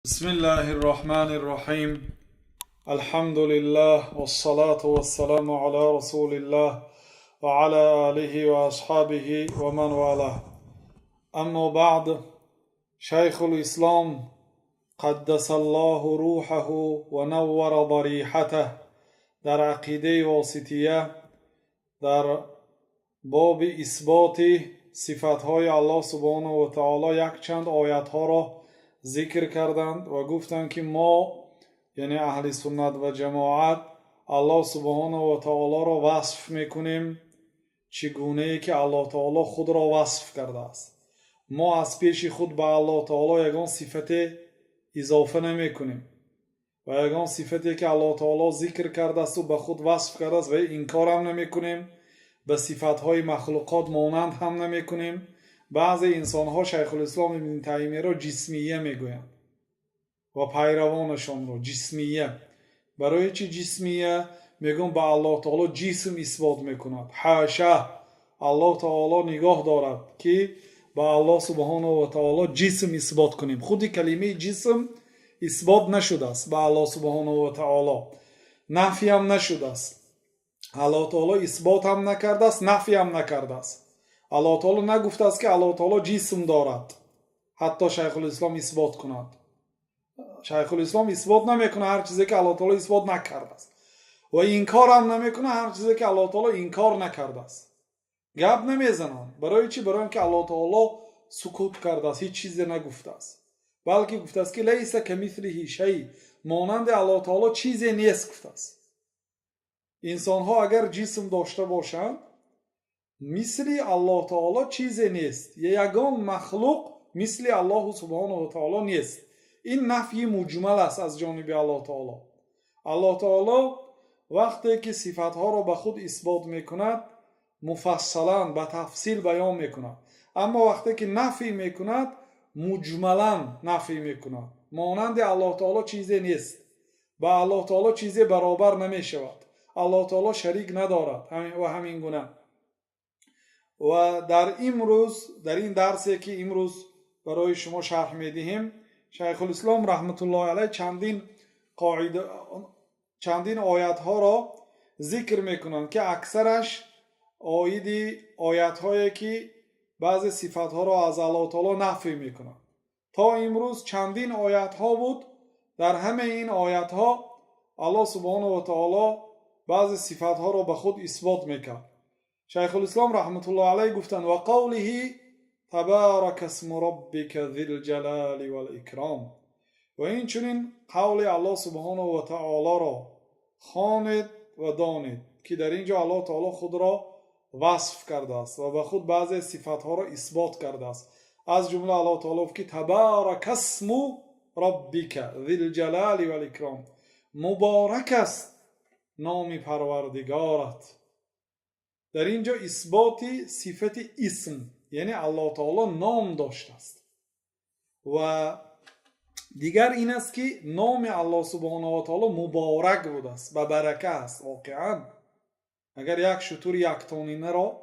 بسم الله الرحمن الرحيم. الحمد لله والصلاة والسلام على رسول الله وعلى آله وأصحابه ومن والاه. أما بعد، شيخ الإسلام قدس الله روحه ونور ضريحته در عقیده واسطیه در باب اثبات صفاتهای الله سبحانه و تعالی یک چند آیتها را ذکر کردند و گفتند که ما یعنی اهل سنت و جماعت الله سبحانه و تعالی را وصف میکنیم چگونه ای که الله تعالی خود را وصف کرده است. ما از پیش خود به الله تعالی یگان صفت اضافه نمی کنیم و یگان صفتی که الله تعالی ذکر کرده است و به خود وصف کرده است و انکار هم نمی کنیم. به صفتهای مخلوقات مانند هم نمی کنیم. بعضی انسانها شیخ الاسلام ابن تیمیه را جسمیه میگویند و پیروانشان را جسمیه. برای چی جسمیه؟ میگن به الله تعالی جسم اثبات میکند. حاشا، الله تعالی نگاه دارد که به الله سبحانه و تعالی جسم اثبات کنیم. خود کلمه جسم اثبات نشده است به الله سبحانه و تعالی، نفی هم نشده است. الله تعالی اثبات هم نکرده است، نفی هم نکرده است. الله تعالی نگفته است که الله تعالی جسم دارد حتی شیخ الاسلام اثبات کند. شیخ الاسلام اثبات نمیکنه هر چیزی که الله تعالی اثبات نکرده است و انکار هم نمیکنه هر چیزی که الله تعالی انکار نکرده است. گپ نمیزنن. برای چی؟ برای اینکه الله تعالی سکوت کرده است، هیچ چیزی نگفته است، بلکه گفته است که لیس کمثله شیء، مانند الله تعالی چیزی نیست گفته است. انسان ها اگر جسم داشته باشند مثل الله تعالی چیزی نیست، یگان مخلوق مثل الله سبحانه و تعالی نیست. این نفی مجمل است از جانب الله تعالی. الله تعالی وقتی که صفاتها را به خود اثبات میکند مفصلا به تفصیل بیان میکند، اما وقتی که نفی میکند مجملا نفی میکند. مانند الله تعالی چیزی نیست، به الله تعالی چیزی برابر نمیشود. الله تعالی شریک ندارد و همین گونه. و در این درسی که امروز برای شما شرح میدهیم، شیخ الاسلام رحمت الله علیه چندین آیت ها را ذکر میکنند که اکثرش آیت هایی که بعض صفات ها را از الله تعالی نفی میکنند. تا امروز چندین آیت ها بود. در همه این آیت ها الله سبحانه و تعالی بعض صفات ها را به خود اثبات میکرد. شیخ الاسلام رحمت الله علیه گفتند و قوله تبارک اسم ربک ذی الجلال والاکرام، و این چنین قول الله سبحانه و تعالی را خوانید و دانید که در اینجا الله تعالی خود را وصف کرده است و به خود بعضی صفات ها را اثبات کرده است. از جمله الله تعالی که تبارک اسم ربک ذی الجلال والاکرام، مبارک است نام پروردگارت. در اینجا اثبات صفت اسم، یعنی الله تعالی نام داشته است. و دیگر این است که نام الله سبحانه و تعالی مبارک بوده است، با برکه است. واقعا اگر یک شتر یک تانینه را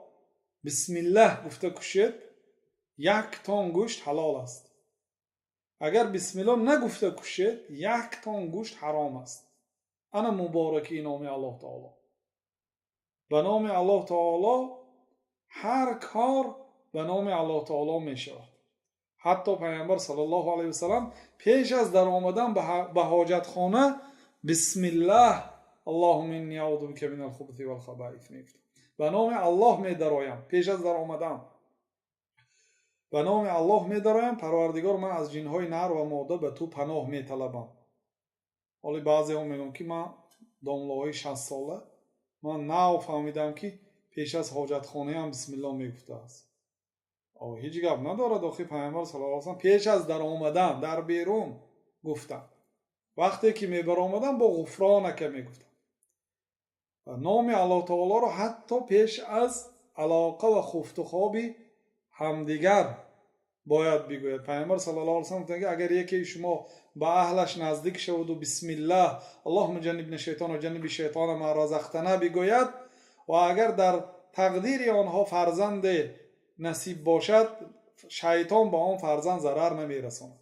بسم الله گفته کشید، یک تان گوشت حلال است. اگر بسم الله نگفته کشید، یک تان گوشت حرام است. انا مبارکی نام الله تعالی. به نام الله تعالی هر کار به نام الله تعالی می شود. حتی پیامبر صلی الله علیه و سلم پیش از در آمدن به حاجت خانه بسم الله اللهم انی اعوذ بک من الخبث والخبائث میگفت. به نام الله می درایم پیش از در آمدن. به نام الله می درایم پروردگار، من از جنهای نر و ماده به تو پناه می طلبم. ولی بعضی ها میگن که من دامله‌های 60 ساله من نو فهمیدم که پیش از حاجت خانه هم بسم الله میگفته است. هیچ گپ نداره. داخل پیامبر صلی الله علیه و سلم پیش از در آمدن در بیرون گفتن، وقتی که میبر آمدن با غفرانک میگفتن. و نام الله تعالی رو حتی پیش از علاقه و خفت و خواب همدیگر باید بگوید. پیامبر صلی الله علیه و سلم گفتن که اگر یکی شما به اهلش نزدیک شود و بسم الله اللهم جنبنا الشیطان و جنب الشیطان ما رزقتنا بگوید و اگر در تقدیر آنها فرزند نصیب باشد، شیطان با آن فرزند ضرر نمیرساند.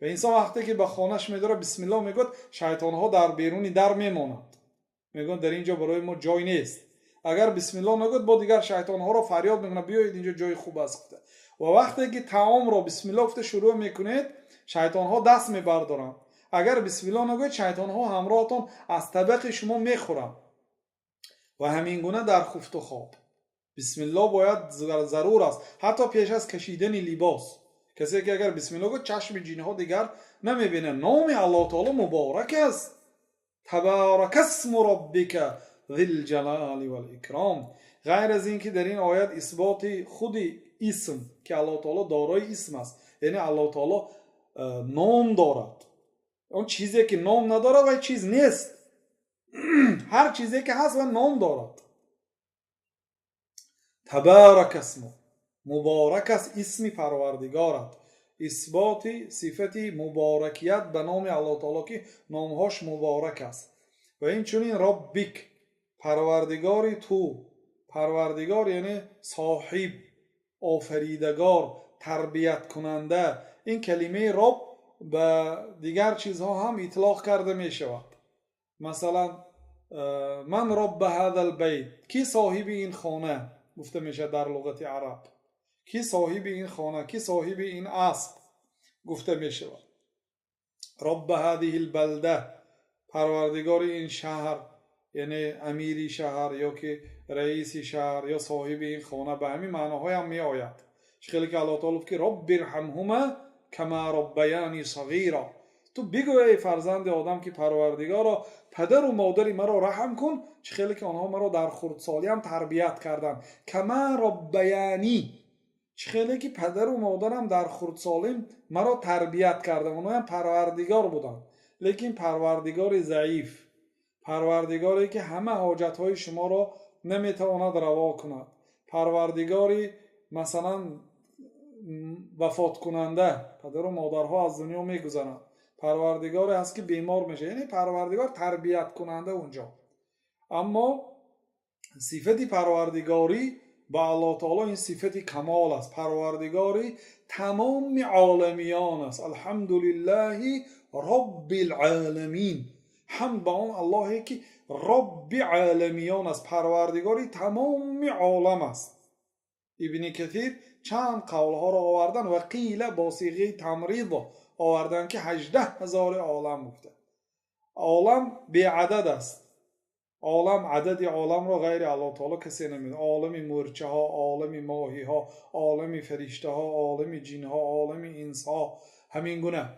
و انسان وقتی که به خانهش میداره بسم الله میگه شیطان ها در بیرونی در میمونند، میگن در اینجا برای ما جای نیست. اگر بسم الله نگوید با دیگر شیطان ها رو فریاد میکنه بیایید اینجا جای خوب است. و وقتی که طعام رو بسم الله گفته شروع میکنید شیطان ها دست میبردارند. اگر بسم الله نگوید شیطان ها همراهتون از طبق شما میخورند. و همین گونه در خفت و خواب بسم الله باید ضرور است، حتی پیش از کشیدن لباس. کسی که اگر بسم الله گفت چشم جن ها دیگر نمیبینه. نام الله تعالی مبارک است. تبارک اسم ربک ذی الجلال والاکرام. غیر از این که در این آیت اثبات خود اسم که الله تعالی دارای اسم است، یعنی الله تعالی نام دارد. اون چیزی که نام نداره و چیز نیست. هر چیزی که هست و نام دارد. تبارک اسم، مبارک است اسم پروردگارت. اثبات صفت مبارکیت به نام الله تعالی که نامهاش مبارک است. و این چونین ربک، پروردگاری تو. پروردگار یعنی صاحب، آفریدگار، تربیت کننده. این کلمه رب به دیگر چیزها هم اطلاق کرده می شود. مثلا من رب هذا البیت، کی صاحب این خانه گفته میشه در لغت عرب. کی صاحب این خانه، کی صاحب این اسب گفته میشه. رب هذه البلده، پروردگار این شهر، یعنی امیری شهر یا که رئیس شهر یا صاحب این خانه. به همین معناهای هم می آید. خیلی که الله تعالی که رب ارحمهما کما ربیانی صغیرا. تو بگو ای فرزند آدم که پروردگارا پدر و مادری مرا رحم کن، چه خیلی که آنها مرا در خردسالی هم تربیت کردن. کما ربیانی، چه خیلی که پدر و مادرم در خردسالی مرا تربیت کردن. آنها هم پروردگار بودن، لیکن پروردگار ضعیف، پروردگاری که همه حاجتهای شما را نمیتواند روا کند. پروردگاری مثلا وفات کننده، پدر و مادرها از دنیا میگذرند. پروردگاری هست که بیمار میشه، یعنی پروردگار تربیت کننده اونجا. اما صفت پروردگاری با الله تعالی این صفت کمال است. پروردگاری تمام عالمیان است. الحمدلله رب العالمین. حمد به اون اللهی که رب عالمیان است، پروردگاری تمام عالم است. ابن کثیر چند قولها را آوردن و قیل با صیغه تمرید آوردن که 18,000 عالم گفته. عالم بی عدد است. عالم، عدد عالم را غیر الله تعالی کسی نمیدونه. عالم مورچه ها، عالم ماهی ها، عالم فرشته ها، عالم جن ها، عالم انس ها. همین گونه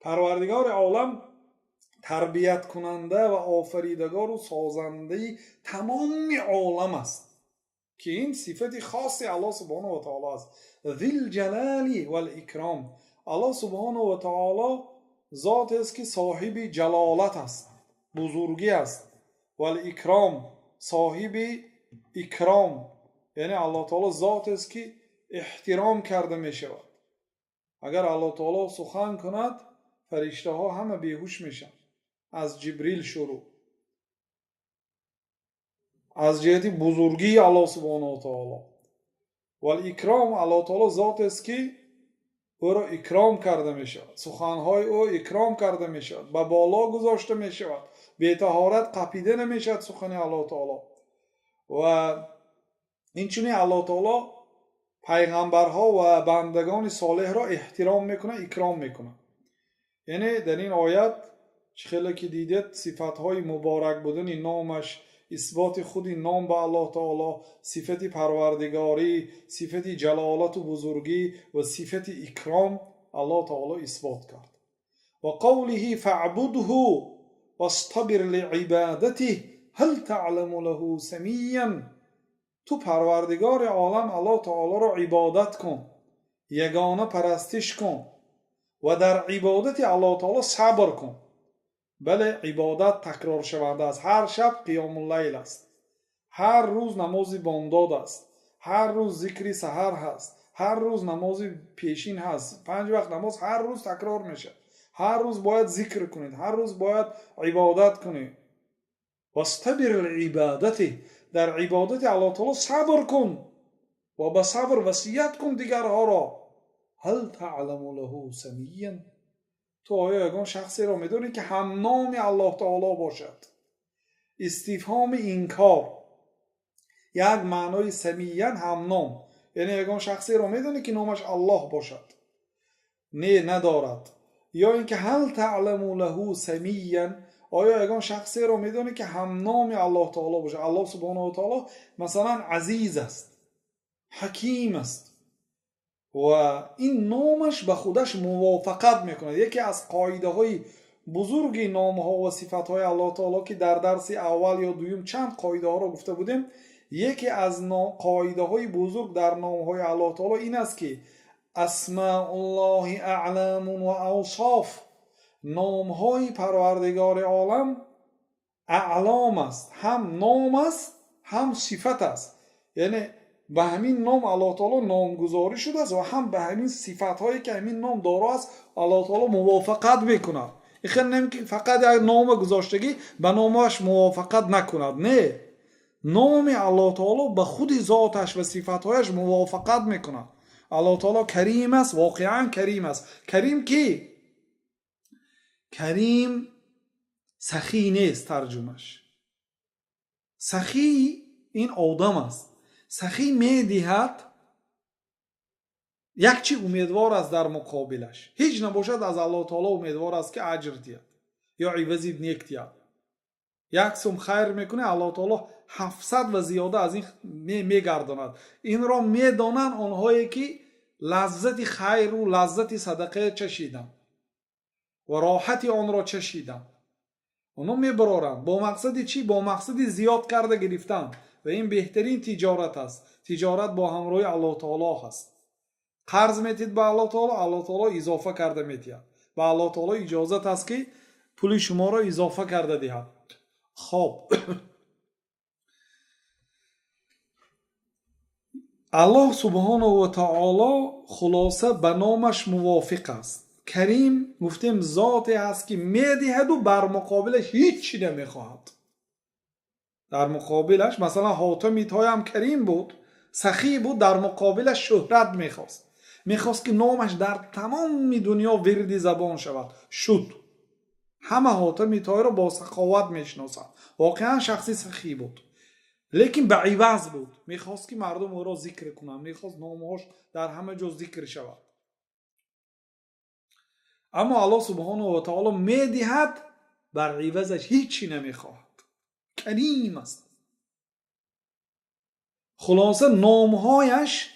پروردگار عالم تربیت کننده و آفریدگار و سازنده تمام عالم است که این صفت خاص الله سبحانه و تعالی است. ذی الجلال والاکرام. الله سبحانه و تعالی ذات است که صاحب جلالت است، بزرگی است. والاکرام، صاحب اکرام، یعنی الله تعالی ذات است که احترام کرده می شود. اگر الله تعالی سخن کند فرشته ها همه بیهوش میشن، از جبریل شروع. از جهت بزرگی الله سبحانه و تعالی. والاکرام، الله تعالی ذات است که او را اکرام کرده می شود. سخنهای او اکرام کرده می شود، به بالا گذاشته می شود. بی طهارت قپیده نمی شود سخن الله تعالی. و این چونی الله تعالی پیغمبرها و بندگان صالح را احترام میکنه، اکرام میکنه. یعنی در این آیت خیلی که دیدید صفتهای مبارک بودن نامش، اثبات خود نام به الله تعالی، صفت پروردگاری، صفت جلالت و بزرگی و صفت اکرام الله تعالی اثبات کرد. و قوله فاعبده واصطبر لعبادته هل تعلم له سمیا. تو پروردگار عالم الله تعالی را عبادت کن، یگانه پرستش کن و در عبادت الله تعالی صبر کن. بله، عبادت تکرار شونده است. هر شب قیام اللیل است، هر روز نماز بامداد است، هر روز ذکر سحر هست، هر روز نماز پیشین هست. 5 وقت نماز هر روز تکرار میشه. هر روز باید ذکر کنید، هر روز باید عبادت کنید. واصطبر لعبادته، در عبادت الله تعالی صبر کن و با صبر وصیت کن دیگرها را. هل تعلم له سمیا. تو آیا یگان شخصی را میدونی که هم نام الله تعالی باشد؟ استفهام انکار، یک معنای سمیعاً هم نام، یعنی یگان شخصی را میدونی که نامش الله باشد؟ نه، ندارد. یا اینکه هل تعلم له سمیعاً، آیا یگان شخصی را میدونی که هم نام الله تعالی باشد؟ الله سبحانه و تعالی مثلا عزیز است، حکیم است و این نامش به خودش موافقت میکند. یکی از قاعده های بزرگ نام ها و صفت های الله تعالی که در درس اول یا دوم چند قاعده ها را گفته بودیم، یکی از قاعده های بزرگ در نام های الله تعالی این است که اسماء الله اعلام و اوصاف، نام های پروردگار عالم اعلام است، هم نام است هم صفت است. یعنی به همین نام الله تعالی نامگذاری شده است و هم به همین صفت هایی که همین نام دارا است الله تعالی موافقت میکند. این نمی که فقط یک نام گذاشتگی به نامش موافقت نکند، نه، نام الله تعالی به خود ذاتش و صفتهایش موافقت میکند. الله تعالی کریم است، واقعا کریم است. کریم کی؟ کریم سخی نیست. ترجمهش سخی این آدم است. سخی میدهد، یک چی امیدوار است در مقابلش، هیچ نباشد از الله تعالی امیدوار است که اجر دهد یا عوضی نیک دهد. یک سوم خیر میکنه الله تعالی 700 و زیاده از این میگرداند. این را میدانند آنهایی که لذت خیر و لذت صدقه چشیدند و راحتی آن را چشیدند، اونا میبرارند. با مقصد چی؟ با مقصد زیاد کرده گرفتن و این بهترین تجارت است. تجارت با همراه الله تعالی هست. قرض میتید به الله تعالی، الله تعالی اضافه کرده میتید. به الله تعالی اجازت است که پول شما را اضافه کرده دهد. خب الله سبحانه و تعالی خلاصه به نامش موافق است. کریم گفتیم ذاتی است که میدهد و بر مقابلش هیچی نمیخواهد. در مقابلش مثلا حاتم طایی هم کریم بود، سخی بود، در مقابلش شهرت میخواست که نامش در تمام دنیا ورد زبان شود. شد. همه حاتم طایی را با سخاوت میشناسند. واقعا شخصی سخی بود، لیکن به عوض بود. میخواست که مردم او را ذکر کنند، میخواست نامهاش در همه جا ذکر شود. اما الله سبحانه و تعالی میدهد، بر عوضش هیچی نمیخواهد. کریم است. خلاصه نامهایش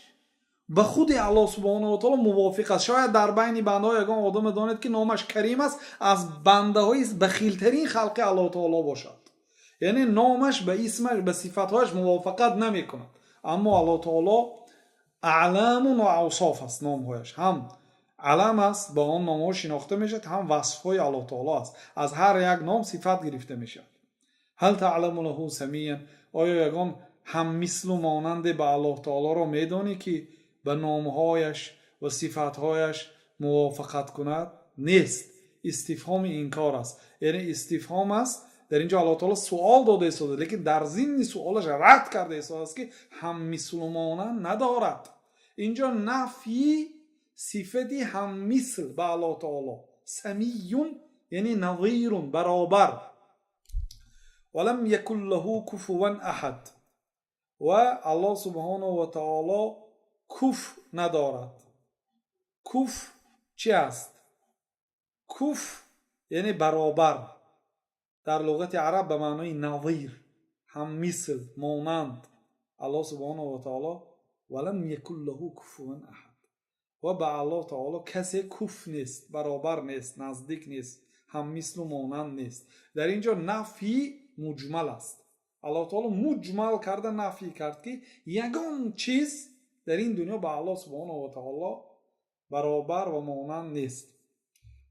به خود الله سبحانه و تعالی موافق است. شاید در بین بنده ها یگان آدم داند که نامش کریم است، از بنده های بخیلترین خلق الله تعالی باشد. یعنی نامش به اسمش به صفتهایش موافقت نمی کند. اما الله تعالی اعلام و اوصاف است. نامهایش هم علم است، با آن نامها شناخته میشد، هم وصفهای الله تعالی است. از هر یک نام صفت گرفته میشد. هل تعلم له سمیعا، آیا یگان هم مثل و مانند به الله تعالی را میدانی که به نامهایش و صفتهایش موافقت کند؟ نیست. استفهام انکار است. یعنی استفهام است، در اینجا الله تعالی سوال داده است، لیکن در ضمن سوالش رد کرده است که هم مثل و مانند ندارد. اینجا نفی صفتی هم مثل به الله تعالی. سمیون یعنی نظیر، برابر. ولم یکن له کفوا احد، و الله سبحانه و تعالی کف ندارد. کف چی است؟ کف یعنی برابر، در لغت عرب به معنای نظیر، هم مثل، مانند. الله سبحانه و تعالی ولم یکن له کفوا احد، و به الله تعالی کسی کف نیست، برابر نیست، نزدیک نیست، هم مثل و مانند نیست. در اینجا نفی مجمل است. الله تعالی مجمل کرده نفی کرد که یگان چیز در این دنیا به الله سبحانه و تعالی برابر و مانند نیست.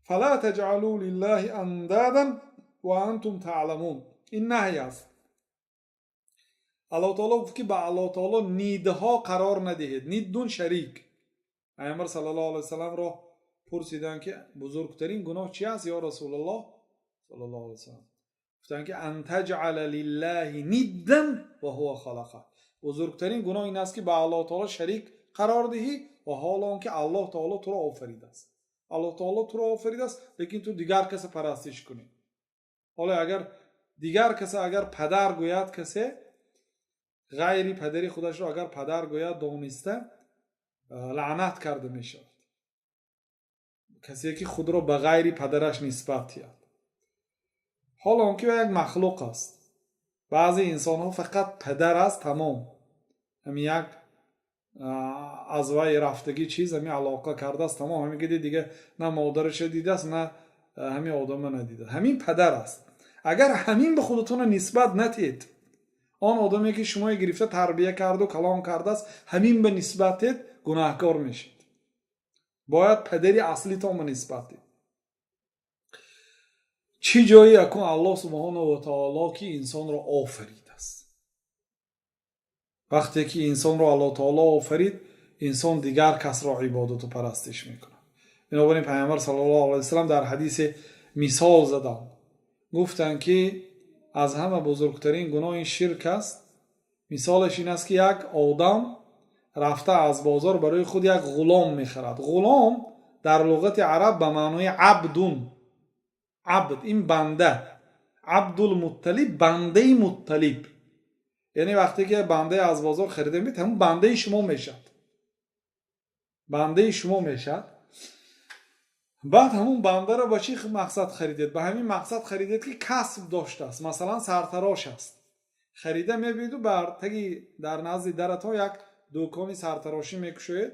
فلا تجعلوا لله اندادا و انتم تعلمون. این نهی است. الله تعالی گفت که به الله تعالی نیدها قرار ندهید. نیدون شریک. پیامبر صلی الله علیه و سلم را پرسیدند که بزرگترین گناه چی است یا رسول الله صلی الله علیه و سلم؟ گفتند که ان تجعل لله ندا و هو خلقه. بزرگترین گناه این است که به الله تعالی شریک قرار دهی و حال آنکه الله تعالی تو را آفریده است. الله تعالی تو رو آفریده است لیکن تو دیگر کس پرستش کنی. حالا اگر دیگر کس اگر پدر گوید کسی غیری پدری خودش رو اگر پدر گوید دانسته لعنت کرده می شود. کسی که خود را به غیری پدرش نسبت دهد. حالا اون که یک مخلوق است. بعضی انسان ها فقط پدر است تمام. همین یک از وی رفتگی چیز همین علاقه کرده است تمام. همین که دیگه نه مادرش دیده است نه همین آدم ندیده. همین پدر است. اگر همین به خودتون نسبت ندید، آن آدمی که شما گرفته تربیت کرده و کلام کرده است همین به نسبت گناهکار میشید. باید پدری اصلی تون به نسبت دید. چی جایی اکن الله سبحانه و تعالی که انسان را آفرید است. وقتی که انسان را الله تعالی آفرید، انسان دیگر کس را عبادت و پرستش میکنه. بنابراین پیامبر صلی الله علیه و سلم در حدیث مثال زدن، گفتن که از همه بزرگترین گناه این شرک است. مثالش این است که یک آدم رفته از بازار برای خود یک غلام میخرد. غلام در لغت عرب به معنای عبدون، عبد این بنده، عبدالمطلب بنده مطلب، یعنی وقتی که بنده از بازار خریده میید همون بنده شما میشد، بنده شما میشد. بعد همون بنده را با چی مقصد خریدید؟ به همین مقصد خریدید که کسب داشته است، مثلا سرتراش است، خریده میبینید و بر تگی در نزد درت ها یک دکانی سرتراشی میکشید،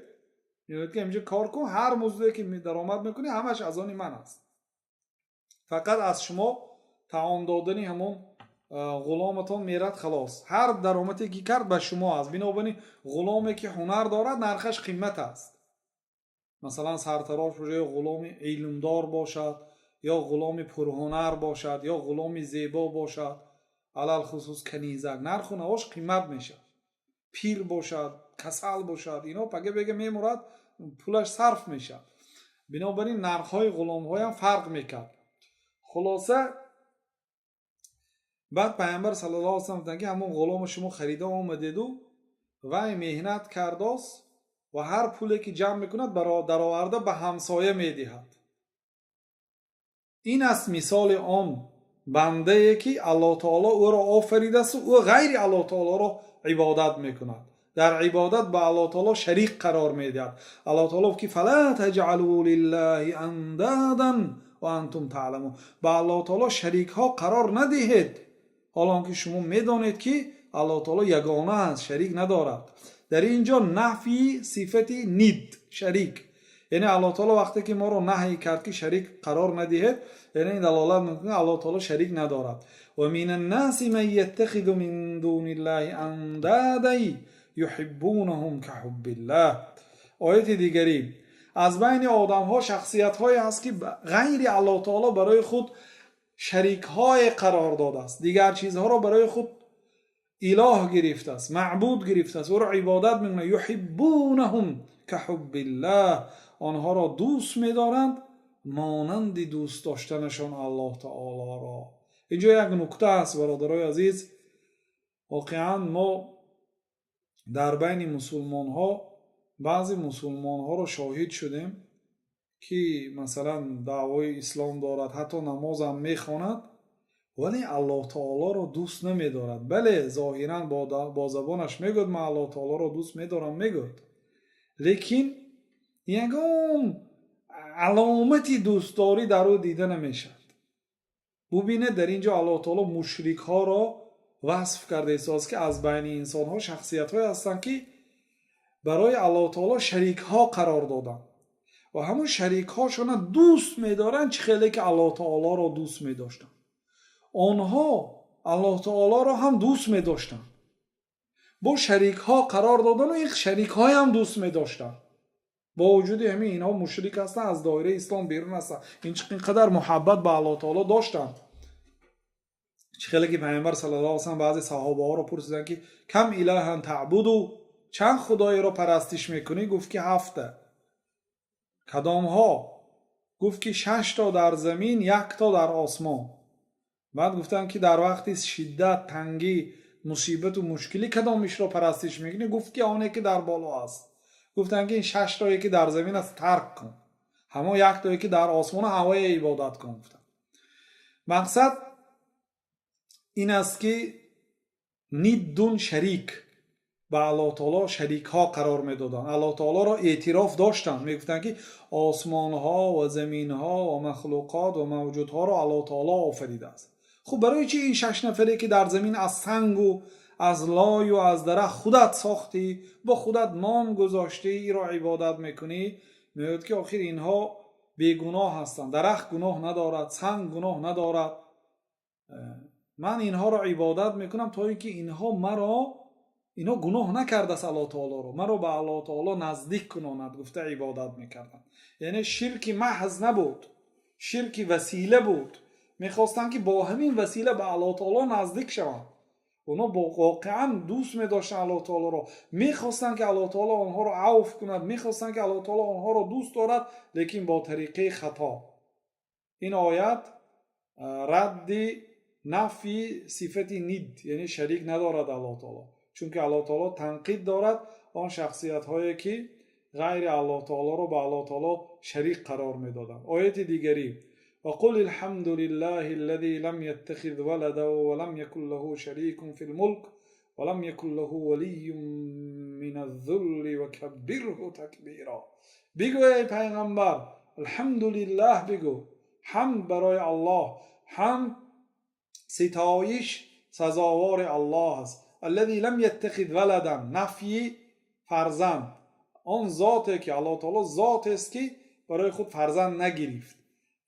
میگید که اینجا کار کن، هر موضوعی که درآمد میکنی همش از آن من است، فقط از شما تعام دادنی همون غلامتان میرد خلاص، هر درآمدی که کرد به شما است. بنابراین غلامی که هنر دارد نرخش قیمت است. مثلا سرتراش باشه یا غلام علمدار باشد یا غلام پرهنر باشد یا غلام زیبا باشد، علل خصوص کنیزک نرخ و نواش قیمت میشه. پیر باشد کسل باشد اینا پگه بگه میمورد پولش صرف میشه. بنابراین نرخ های غلام های هم فرق میکرد. خلاصه بعد پیامبر صلی الله علیه و سلم گفتن که همون غلام شما خریده آمدید و وی مهنت کرده است و هر پولی که جمع میکند در آورده به همسایه میدهد. این است مثال آن بنده که الله تعالی او را آفریده است و او غیر الله تعالی را عبادت میکند، در عبادت به الله تعالی شریک قرار میدهد. الله تعالی که فلا تجعلوا لله اندادا وانتم تعلمون، به الله تعالی شریک ها قرار ندهید حالا که شما میدانید که الله تعالی یگانه است، شریک ندارد. در اینجا نفی صفتی ند شریک، یعنی الله تعالی وقتی که ما رو نهی کرد که شریک قرار ندهید، یعنی این دلالت میکنه الله تعالی شریک ندارد. و من الناس من یتخذ من دون الله اندادا یحبونهم کحب الله. آیت دیگری، از بین آدم ها شخصیت هایی هست که غیر الله تعالی برای خود شریک های قرار داده است، دیگر چیزها را برای خود اله گرفته است، معبود گرفته است، او را عبادت میکنه. یحبونهم کحب الله، آنها را دوست می‌دارند مانند دوست داشتنشان الله تعالی را. اینجا یک نکته است برادرای عزیز، واقعا ما در بین مسلمان ها بعضی مسلمان ها را شاهد شدیم که مثلا دعوای اسلام دارد، حتی نماز هم میخواند ولی الله تعالی را دوست نمیدارد. بله ظاهرا با زبانش میگوید من الله تعالی را دوست میدارم میگوید، لیکن یگان علامتی دوستداری در او دیده نمیشد. ببینه در اینجا الله تعالی مشرک ها را وصف کرده است که از بین انسان ها شخصیت های هستند که برای الله تعالی شریک ها قرار دادن و همون شریک هاشون دوست میدارن چه خیلی که الله تعالی را دوست میداشتن. آنها الله تعالی را هم دوست میداشتن، با شریک ها قرار دادن و این شریک های هم دوست میداشتن، با وجود همین اینها مشرک هستن، از دایره اسلام بیرون هستن، اینقدر محبت به الله تعالی داشتن. چه خیلی که پیامبر صلی الله علیه و سلم بعضی صحابه ها رو پرسیدن که کم اله تعبدوا، چند خدای رو پرستش میکنی؟ گفت که 7. کدام ها؟ گفت که 6 تا در زمین 1 تا در آسمان. بعد گفتن که در وقتی شدت، تنگی، مصیبت و مشکلی کدامش رو پرستش میکنی؟ گفت که آنه که در بالا است. گفتن که این 6 تایی که در زمین است ترک کن، همه یک تویی که در آسمان هوای عبادت کن گفتن. مقصد این است که نیدون شریک به الله تعالی شریک ها قرار می دادن. الله تعالی را اعتراف داشتن، می گفتن که آسمان ها و زمین ها و مخلوقات و موجود ها را الله تعالی آفریده است. خب برای چی این 6 نفری که در زمین از سنگ و از لای و از درخت خودت ساختی، با خودت نام گذاشتی، ای را عبادت میکنی؟ میگوید که آخر اینها بیگناه هستند، درخت گناه ندارد، سنگ گناه ندارد، من اینها را عبادت میکنم تا اینکه اینها گناه نکرده است الله تعالی را، مرا به الله تعالی نزدیک کناند، گفته عبادت میکردن. یعنی شرک محض نبود، شرک وسیله بود. میخواستن که با همین وسیله به الله تعالی نزدیک شوند. اونا واقعا دوست می‌داشتن الله تعالی را، میخواستن که الله تعالی آنها را عفو کند، میخواستن که الله تعالی آنها را دوست دارد، لیکن با طریقه خطا. این آیت رد نفی صفت نید، یعنی شریک ندارد الله تعالی، چون که الله تعالی تنقید دارد آن شخصیت هایی که غیر الله تعالی را به الله تعالی شریک قرار میدادند. آیت دیگری وقل الحمد لله الذي لم يتخذ ولدا ولم يكن له شريك في الملك ولم يكن له ولي من الذل وكبره تكبيرا. بگو ای پیغمبر الحمدلله، بگو حمد برای الله، حمد ستایش سزاوار الله است. الذي لم يتخذ ولدا، نفی فرزند، آن ذاتی که الله تعالی ذات است که برای خود فرزند نگرفت.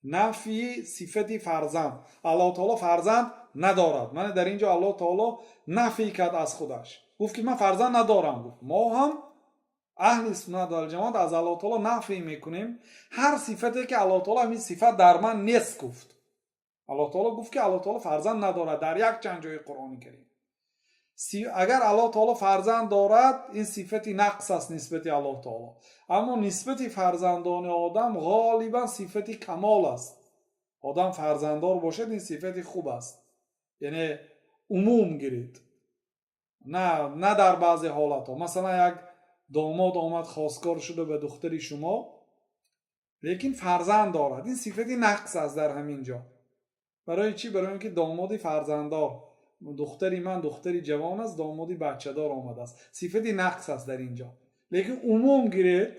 نفی صفت فرزند، الله تعالی فرزند ندارد. من در اینجا الله تعالی نفی کرد از خودش، گفت که من فرزند ندارم. گفت ما هم اهل سنت و الجماعت از الله تعالی نفی میکنیم هر صفتی که الله تعالی همین صفت در من نیست. گفت الله تعالی گفت که الله تعالی فرزند ندارد در یک چند جای قرآن کریم. اگر الله تعالی فرزند دارد این صفت نقص است نسبت الله تعالی، اما نسبت فرزندان آدم غالبا صفت کمال است. آدم فرزنددار باشد این صفت خوب است، یعنی عموم گیرید، نه در بعضی حالت ها. مثلا یک داماد آمد خواستگار شده به دختری شما لیکن فرزند دارد، این صفت نقص است در همین جا. برای چی؟ برای اینکه دامادی فرزنددار، دختری من دختری جوان است، دامادی بچه دار آمده است، صفتی نقص است در اینجا. لیکن عموم گیرید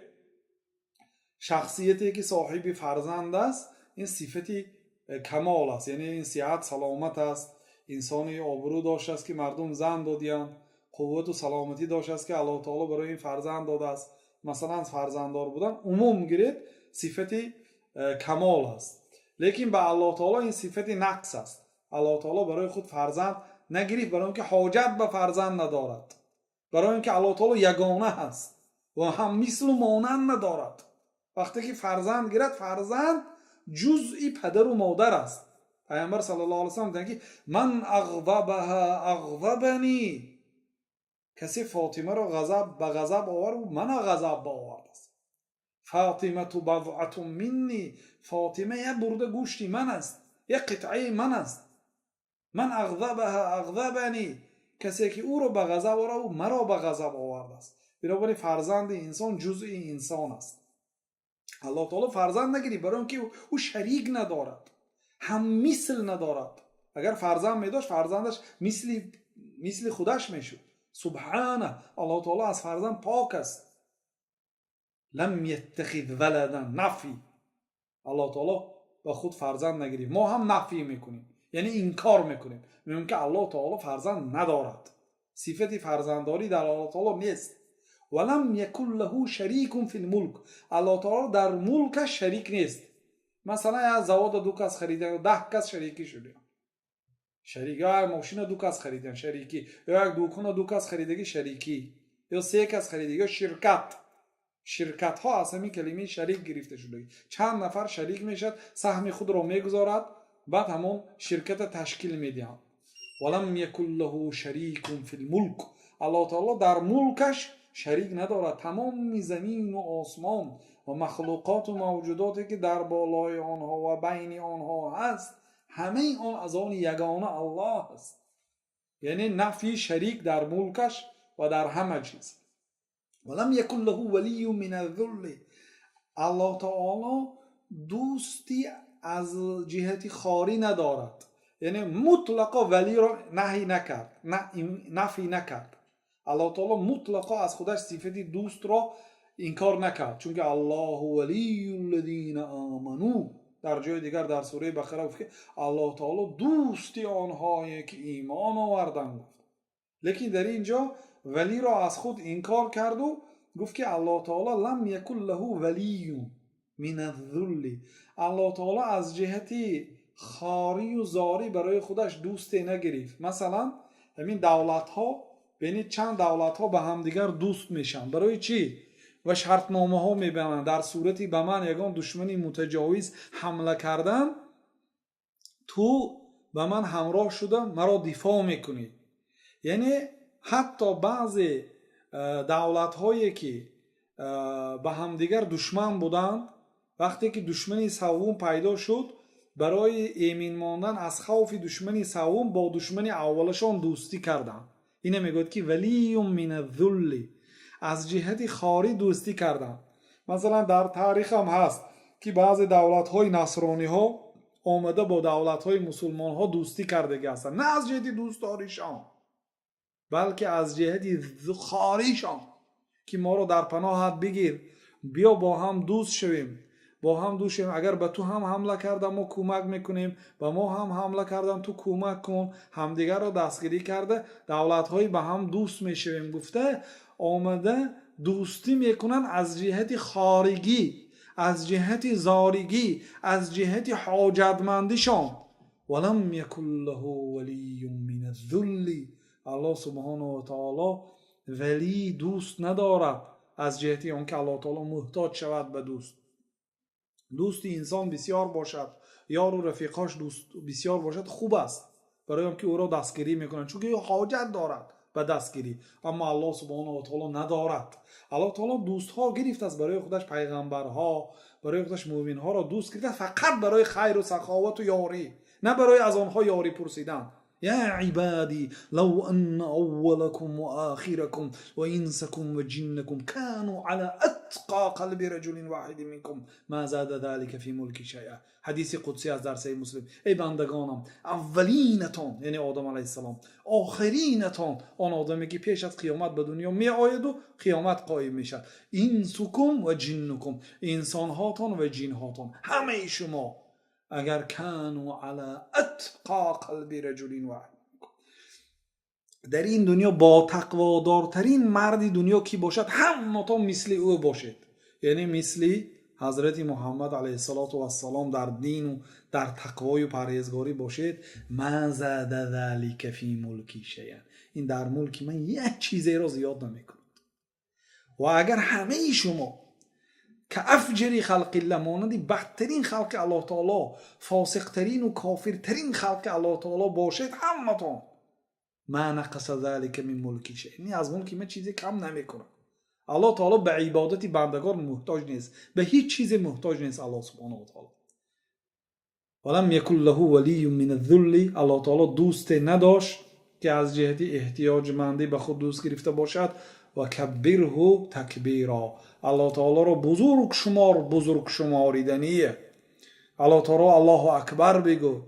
شخصیتی که صاحب فرزند است این صفتی کمال است، یعنی این صحت سلامت است، انسانی آبرو داشته است که مردم زن دادیان، قوت و سلامتی داشته است که الله تعالی برای این فرزند داده است. مثلا فرزنددار بودن عموم گیرید صفتی کمال است، لیکن به الله تعالی این صفتی نقص است. الله تعالی برای خود فرزند نگرفت، برای اینکه حاجت به فرزند ندارد، برای اینکه الله تعالی یگانه هست و هم مثل و مانند ندارد. وقتی که فرزند گیرد، فرزند جزئی پدر و مادر است. پیامبر صلی الله علیه و سلم میگه من اغضبها اغضبنی، کسی فاطمه را غضب به غضب آورد من غضب آورد است. فاطمه تو بضعه منی، فاطمه یک برده گوشتی من است، یک قطعه من است. من اغضبها اغضبنی، کسی که او را به غضب آورد او مرا به غضب آورد است. بنابراین فرزند انسان جزئی انسان است. الله تعالی فرزند نگیری برای اینکه او شریک ندارد، هم مثل ندارد. اگر فرزند میداشت فرزندش مثل خودش میشد. سبحانه، الله تعالی از فرزند پاک است. لم یتخذ ولدا، نفی، الله تعالی با خود فرزند نگیری. ما هم نفی میکنیم، یعنی انکار میکنیم، میگیم که الله تعالی فرزند ندارد، صفت فرزندداری در الله تعالی نیست. ولم یکن له شریک فی الملک، الله تعالی در ملکش شریک نیست. مثلا یک زواد دو کس خریدن و 10 کس شریکی شدن، شریک، یا ماشین دو کس خریدن شریکی، یا یک دکان دو کس خریدگی شریکی، یا 3 کس خریدگی، یا شرکت ها از همین کلمه شریک گرفته شده. چند نفر شریک میشد، سهم خود را میگذارد، بعد همون شرکت تشکیل میدهند. ولم یکن له شریک فی الملک، الله تعالی در ملکش شریک ندارد. تمام زمین و آسمان و مخلوقات و موجوداتی که در بالای آنها و بین آنها هست، همه آن از آن یگانه الله است. یعنی نفی شریک در ملکش و در همه چیز. ولم یکن له ولی من الذل، الله تعالی دوستی از جهتی خاری ندارد، یعنی مطلقا ولی را نفی نکرد. الله تعالی مطلقا از خودش صفتی دوست را انکار نکرد، چون که الله ولی الذین آمنو در جای دیگر در سوره بقره گفت که الله تعالی دوستی آنهایی که ایمان آوردند گفت. لیکن در اینجا ولی را از خود انکار کرد و گفت که الله تعالی لم یکن له ولی من الذل. الله تعالی از جهتی خاری و زاری برای خودش دوستی نگرفت. مثلا همین دولت ها، ببینید چند دولت ها به هم دیگر دوست میشن. برای چی؟ و شرطنامه ها میبینن در صورتی به من یگان دشمنی متجاوز حمله کردن، تو به من همراه شده مرا دفاع میکنی. یعنی حتی بعضی دولت هایی که به هم دیگر دشمن بودند، وقتی که دشمنی سوم پیدا شد، برای ایمن ماندن از خوف دشمنی سوم با دشمنی اولشان دوستی کردند. اینه میگوید که ولی من الذل، از جهت خاری دوستی کردن. مثلا در تاریخ هم هست که بعضی دولت های نصرانی ها آمده با دولت های مسلمان ها دوستی کرده هستند، نه از جهت دوستداریشان بلکه از جهت خاریشان که ما رو در پناهت بگیر، بیا با هم دوست شویم، با هم دوست شویم. اگر به تو هم حمله کردم ما کمک میکنیم، به ما هم حمله کردم تو کمک کن، همدیگر رو دستگیری کرده دولت های به هم دوست میشویم. گفته آمده دوستی میکنن از جهت خارگی، از جهت زارگی، از جهت حاجتمندیشان. ولم یکن له ولی من الذل. الله سبحانه و تعالی ولی دوست ندارد از جهتی آنکه الله تعالی محتاج شود به دوست. دوستی انسان بسیار باشد، یار و رفیقاش دوست بسیار باشد، خوب است برای آنکه او را دستگیری میکنند، چون که حاجت دارد به دستگیری. اما الله سبحانه و تعالی ندارد. الله تعالی دوست ها گرفت است، برای خودش پیغمبرها، برای خودش مؤمنها را دوست گرفت فقط برای خیر و سخاوت و یاری، نه برای از آنها یاری پرسیدن. یا عبادی لو ان اولکم و آخرکم و انسکم و جنکم كانوا على اتقى قلب رجل واحد منکم ما زاد ذلك فی ملک شیئا. حدیث قدسی از در صحیح مسلم. ای بندگانم، اولینتان یعنی آدم علیه السلام، آخرینتان آن آدمی که پیش از قیامت به دنیا می آید و قیامت قایم می شد، انسکم و جنکم، انسان هاتان و جن هاتان، همه شما، اگر کانوا علی اتقا قلب رجل واحد، در این دنیا با تقوادارترین مرد دنیا کی باشد، همتان مثل او باشید. یعنی مثل حضرت محمد علیه السلام در دین و در تقوای و پرهیزگاری باشید. ما زاد ذلک فی ملکی شیئا، این در ملک من یک چیزی را زیاد نمیکنه. و اگر همه شما که افجری خلق الله، مانند بدترین خلق الله تعالی، فاسقترین و کافرترین خلق الله تعالی باشید، همتون، ما نقص ذلك من ملکی شیء، یعنی از ملکی من چیزی کم نمیکنه. الله تعالی به عبادت بندگان محتاج نیست، به هیچ چیز محتاج نیست الله سبحانه و تعالی. ولم یکن له ولی من الذل، الله تعالی دوست نداشت که از جهت احتیاجمندی به خود دوست گرفته باشد. و کبره تکبیرا، الله تعالی را بزرگ شماریدنیه. الله تعالی الله اکبر بگو،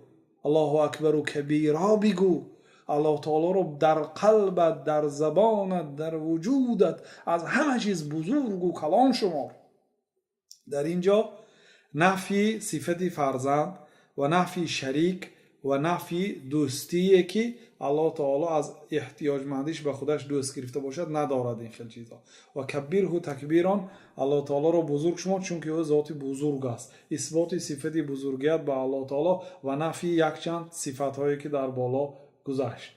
الله اکبر و کبیرا بگو. الله تعالی را در قلبت، در زبانت، در وجودت از همه چیز بزرگ و کلان شمار. در اینجا نفی صفت فرزند و نفی شریک و نفی دوستیه که الله تعالی از احتیاجمندیش به خودش دوست گرفته باشد ندارد این خیل چیزا. و کبیره تکبیران، الله تعالی را بزرگ شمار چون که او ذات بزرگ است. اثبات صفت بزرگیت به الله تعالی و نفی یک چند صفت هایی که در بالا گذشت.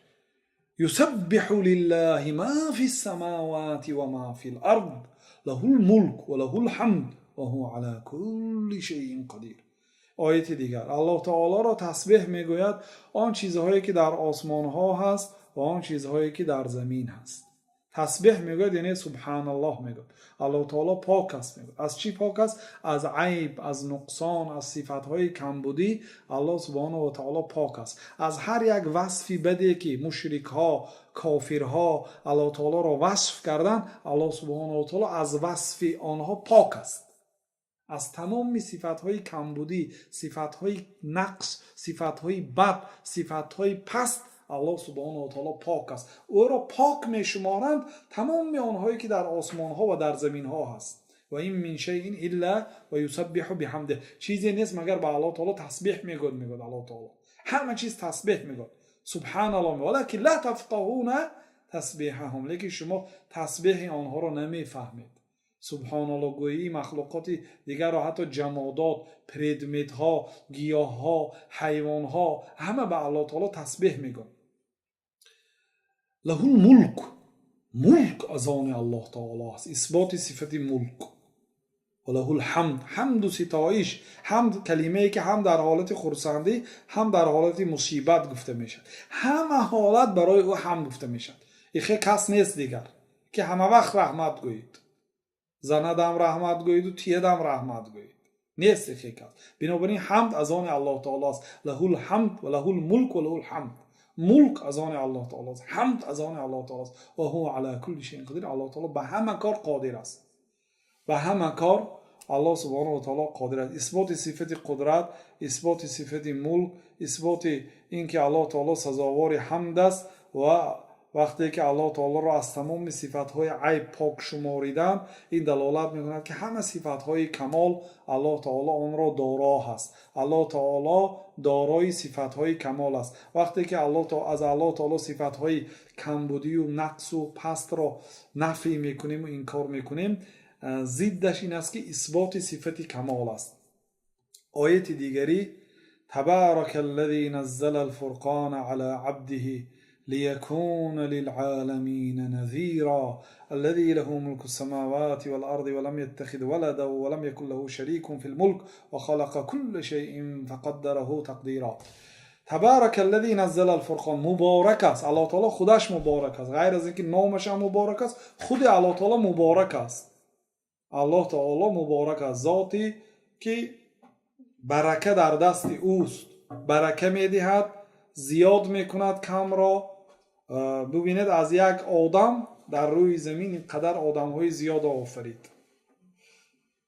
یسبح لله ما فی السماوات و ما فی الارض له الملک و له الحمد و هو علی کل شیء قدیر. آیت دیگر الله تعالی را تسبیح میگوید آن چیزهایی که در آسمان ها هست و آن چیزهایی که در زمین هست. تسبیح میگوید یعنی سبحان الله میگوید. الله تعالی پاک است میگوید. از چی پاک است؟ از عیب، از نقصان، از صفاتهای کمبودی الله سبحانه و تعالی پاک است. از هر یک وصفی بدی که مشرک ها، کافرها الله تعالی را وصف کردن، الله سبحانه و تعالی از وصف آنها پاک است. از تمام صفتهای کمبودی، صفتهای نقص، صفتهای بد، صفتهای پست الله سبحانه و تعالی پاک است. او را پاک می شمارند تمام آنهایی که در آسمان ها و در زمین ها هست. و این من شیء الا و یسبح بحمده، چیزی نیست مگر به الله تعالی تسبیح میگوید الله تعالی همه چیز تسبیح میگوید سبحان الله، ولکن لا تفقهون تسبیحهم، لیکن شما تسبیح آنها را نمیفهمید. سبحان الله گویی مخلوقات دیگر را، حتی جمادات، پردمیت ها، گیاه ها، حیوان ها، همه به الله تعالی تسبیح میگن. له الملک، ملک از آن الله تعالی است، اثبات صفت ملک. و له الحمد، حمد و ستایش. حمد کلمه ای که هم در حالت خرسندی هم در حالت مصیبت گفته میشد. همه حالت برای او حمد گفته میشد. این کس نیست دیگر که همه وقت رحمت گویید، زندم رحمت گویید و تیدم رحمت گویید، نیست این کس. بنابراین حمد از آن الله تعالی است. له الحمد و له الملک و له الحمد. ملک از آن الله تعالی است، حمد از آن الله تعالی است. و هو علی کل شیء قدیر. الله تعالی به همه کار قادر است، به همه کار الله سبحانه و تعالی قادر است. اثبات صفت قدرت، اثبات صفت ملک، اثبات این که الله تعالی سزاوار حمد است. و وقتی که الله تعالی را از تمام صفتهای عیب پاک شماریدن، این دلالت میکند که همه صفتهای کمال الله تعالی آن را دارا هست. الله تعالی دارای صفتهای کمال است. وقتی که از الله تعالی صفتهای کمبودی و نقص و پست را نفی میکنیم و انکار میکنیم، ضدش این است که اثبات صفت کمال است. آیت دیگری تبارک الذی نزل الفرقان علی عبده ليكون للعالمين نذيرا الذي له ملك السماوات والأرض ولم يتخذ ولدا ولم يكن له شريك في الملك وخلق كل شيء فقدره تقديرا. تبارک الذی نزل الفرقان، مبارک است الله تعالی، خودش مبارک است، غیر از اینکه نامش هم مبارک است، خود الله تعالی مبارک است. الله تعالی مبارک است، ذاتی که برکه در دست اوست، برکه میدهد، زیاد میکند کم را. ببینید از یک آدم در روی زمین اینقدر آدم های زیاد آفرید.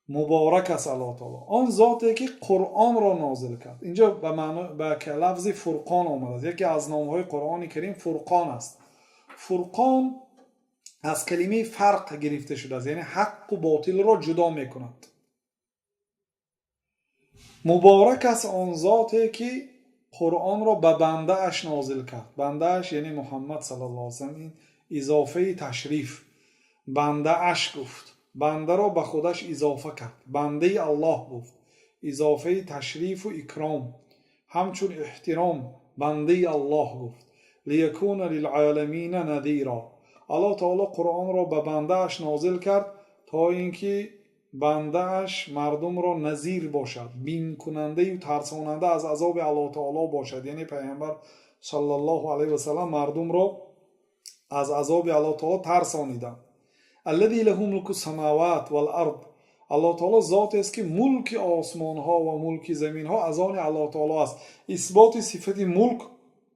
مبارک است الله تعالی، آن ذاتی که قرآن را نازل کرد. اینجا به لفظ فرقان آمده است. یکی از نام های قرآن کریم فرقان است. فرقان از کلمه فرق گرفته شده است، یعنی حق و باطل را جدا میکند. مبارک است آن ذاتی که قرآن را به بنده اش نازل کرد. بنده اش یعنی محمد صلی الله علیه و سلم. این اضافه تشریف، بنده اش گفت، بنده را به خودش اضافه کرد، بنده الله گفت، اضافه تشریف و اکرام. همچون احترام بنده الله گفت. لیکون للعالمین نذیرا، الله تعالی قرآن را به بنده اش نازل کرد تا اینکه بنده اش مردم را نذیر باشد، بیم کننده و ترساننده از عذاب الله تعالی باشد. یعنی پیامبر صلی الله علیه و سلم مردم را از عذاب الله تعالی ترسانیدند. الذی له ملک السماوات والارض، الله تعالی ذات است که ملک آسمان ها و ملک زمین ها از آن الله تعالی است. اثبات صفت ملک،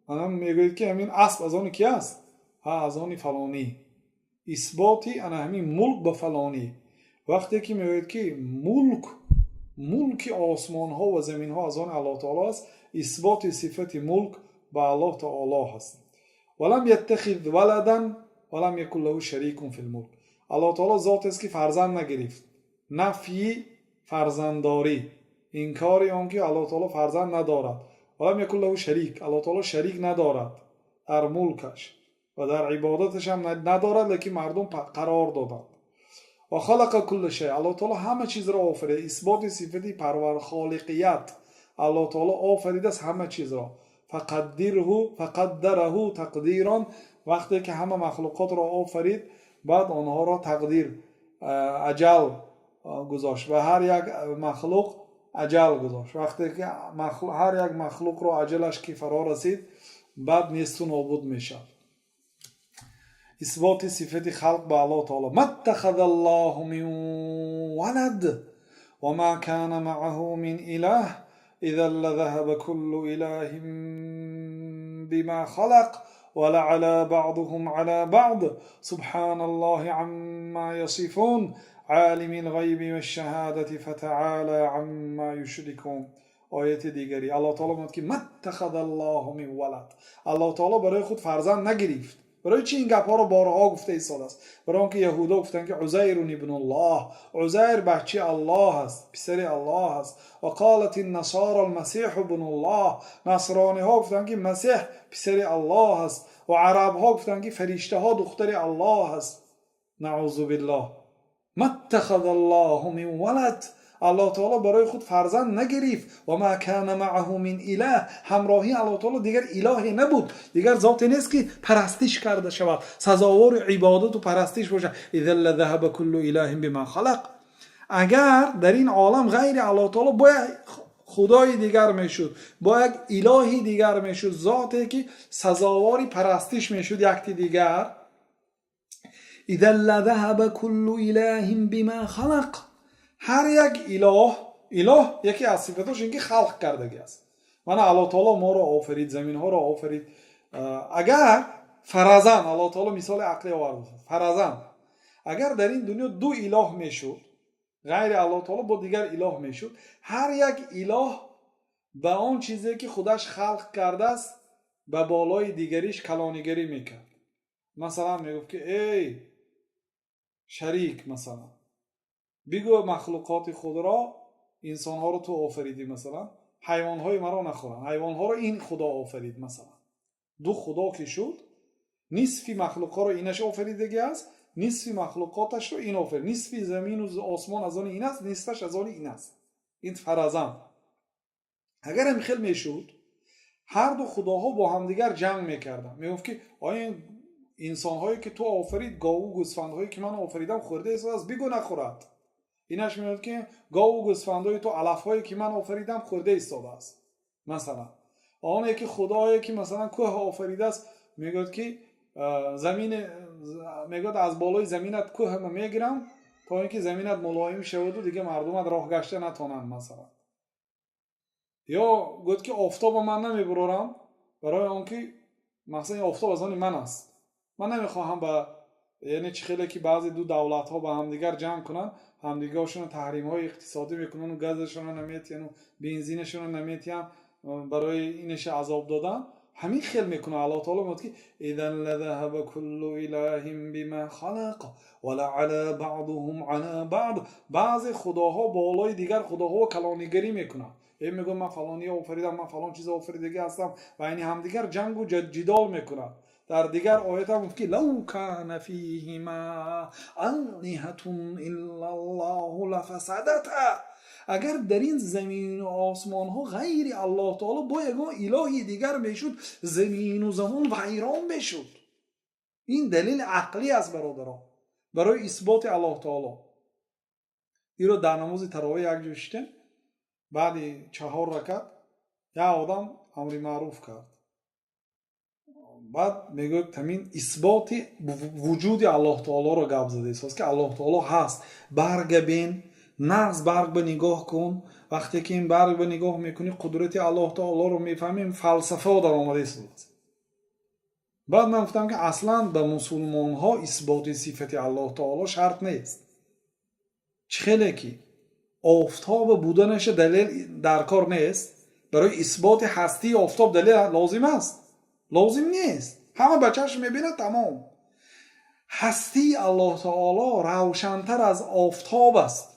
هم میگوید که همین اسب از آن کی است؟ از آن فلانی. اثباتی انا همین ملک به فلانی. وقتی که میگوید که ملک آسمان ها و زمین ها از آن الله تعالی است، اثبات صفت ملک به الله تعالی هست. ولم یتخذ ولدا ولم یکن له شریک فی الملک، الله تعالی ذات است که فرزند نگرفت. نفی فرزندداری، انکار آن که الله تعالی فرزند ندارد. ولم یکن له شریک، الله تعالی شریک ندارد در ملکش و در عبادتش هم ندارد، لیکن مردم قرار دادند. و خلق کل شیء، الله تعالی همه چیز را آفرید. اثبات صفت پرور خالقیت، الله تعالی آفرید است همه چیز را. فقدره تقدیرا، وقتی که همه مخلوقات را آفرید بعد آنها را تقدیر، اجل گذاشت. و هر یک مخلوق اجل گذاشت. وقتی که هر یک مخلوق را اجلش که فرا رسید بعد نیست و نابود میشه. اثبات صفت خلق به الله تعالی. ما اتخذ الله من ولد وما كان معه من اله اذا لذهب كل اله بما خلق ولعلى بعضهم على بعض سبحان الله عما يصفون عالم الغیب والشهادة فتعالى عما یشرکون. آیت دیگری الله تعالی میگه که متخذ الله من ولد، الله تعالی برای خود فرزند نگرفت. برای چی این گپ ها رو بارها گفته ایستاده است؟ برای اون که یهودا گفتن که عزیر ابن الله، عزیر بچه الله است، پسر الله است. و قالت النصارى المسیح ابن الله، نصرانی ها گفتن که مسیح پسر الله است. و عرب ها گفتن که فرشته ها دختر الله است. نعوذ بالله. متخذ الله من ولد، الله تعالی برای خود فرزند نگرفت. و ما کان معه من اله، همراهی الله تعالی دیگر الهی نبود، دیگر ذاتی نیست که پرستش کرده شود، سزاوار عبادت و پرستش باشه. اذا لذهب كل اله بما خلق، اگر در این عالم غیر الله تعالی باید خدای دیگر میشد، باید الهی دیگر میشد، ذاتی که سزاواری پرستش میشد یکی دیگر. اذا لذهب كل اله بما خلق، هر یک اله یکی از صفاتش اینکه خلق کردگی است. من الله تعالی ما را آفرید، زمین ها را آفرید. اگر فرزن، الله تعالی مثال عقلی آورد، فرزن اگر در این دنیا دو اله میشد، غیر الله تعالی با دیگر اله میشد، هر یک اله به آن چیزی که خودش خلق کرده است به بالای دیگریش کلانیگری میکرد. مثلا میگفت که ای شریک، مثلا بگو مخلوقات خود را، انسان ها رو تو آفریدی، مثلا حیوان های مرا نخورن، حیوان ها رو این خدا آفرید. مثلا دو خدا که شد، نصفی مخلوقات رو اینش آفریدگی است، نصفی مخلوقاتش رو این آفرید، نصفی زمین و آسمان از آن این است، نصفش از آن این است. این فرزن. اگر هم خیلی میشد هر دو خداها با همدیگر جنگ میکردن، میگفت که آیا انسان هایی که تو آفرید، گاو و گوسفند هایی که من آفریدم خورده است، بگو نخورد. اینش میگه که گاو و گوسفندای تو علف هایی که من آفریدم خورده ایستاده است. مثلا آن یکی خدایی که مثلا کوه آفریده است، میگه که زمین، میگه از بالای زمینت کوه من میگیرم تا اینکه زمینت ملایم شود و دیگه مردمت راه گشته نتونن. مثلا یا گفت که آفتاب من نمیبرارم برای آنکه مثلا آفتاب از آن من است، من نمیخواهم با یعنی چه خیلی که بعضی دو دولت ها با همدیگر جنگ کنن، همدیگرشون تحریم های اقتصادی میکنن و گازشون رو نمیتین و بنزینشون رو نمیتین برای اینش عذاب دادن، همین خیل میکنه. الله تعالی میگه که اذا لذهب كل اله بما خلق ولعلى بعضهم على بعض، بعض خداها بالای دیگر خداها کلانیگری میکنن. این میگه من فلانی آفریدم، من فلان چیز آفریدگی هستم و این همدیگر جنگ و جدال میکنن. در دیگر آیات هم که لو کان فیهما آلهة الا الله لفسدتا، اگر در این زمین و آسمان ها غیر الله تعالی با یک الهی دیگر میشد، زمین و زمان ویران میشد. این دلیل عقلی است برادران برای اثبات الله تعالی. این رو در نماز تراویح یک جا شدیم، بعد 4 رکعت یک آدم امر معروف کرد، بعد میگه تمین اثبات وجود الله تعالی رو گپ زده است که الله تعالی هست. برگ بین، نغز برگ به نگاه کن، وقتی که این برگ به نگاه میکنی قدرت الله تعالی رو میفهمیم. فلسفه در آمده است. بعد من گفتم که اصلا به مسلمان ها اثبات صفت الله تعالی شرط نیست. چخیلی که آفتاب بودنش دلیل در کار نیست، برای اثبات هستی آفتاب دلیل لازم است؟ لازم نیست. همه بچهش میبینه تمام. هستی الله تعالی روشن‌تر از آفتاب است،